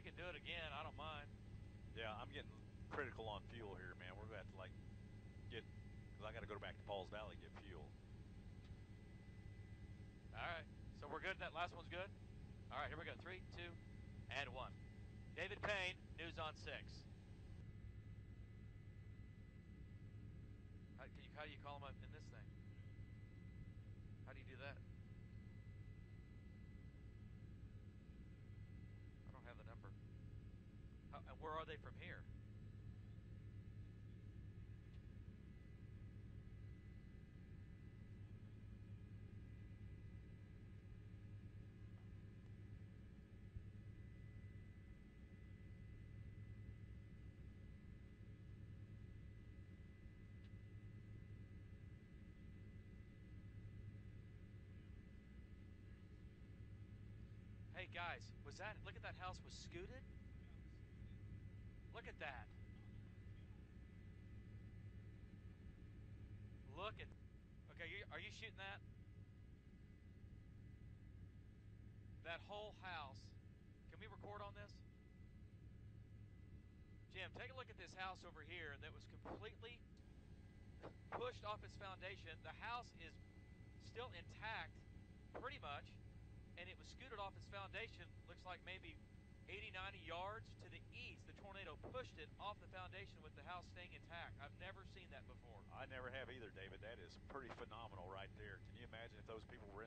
can do it again. I don't mind. Yeah, I'm getting critical on fuel here, man. We're going to have to, like, because I got to go back to Paul's Valley to get fuel. All right. So we're good. That last one's good? All right, here we go. 3, 2, and 1. David Payne, News on 6. How do you call him in this thing? How do you do that? I don't have the number. And where are they from here? Hey guys, look at that house was scooted? Look at that. Look at, okay, are you shooting that? That whole house. Can we record on this? Jim, take a look at this house over here that was completely pushed off its foundation. The house is still intact, pretty much, and it was scooted off its foundation, looks like maybe 80, 90 yards to the east. The tornado pushed it off the foundation with the house staying intact. I've never seen that before. I never have either, David. That is pretty phenomenal right there. Can you imagine if those people were in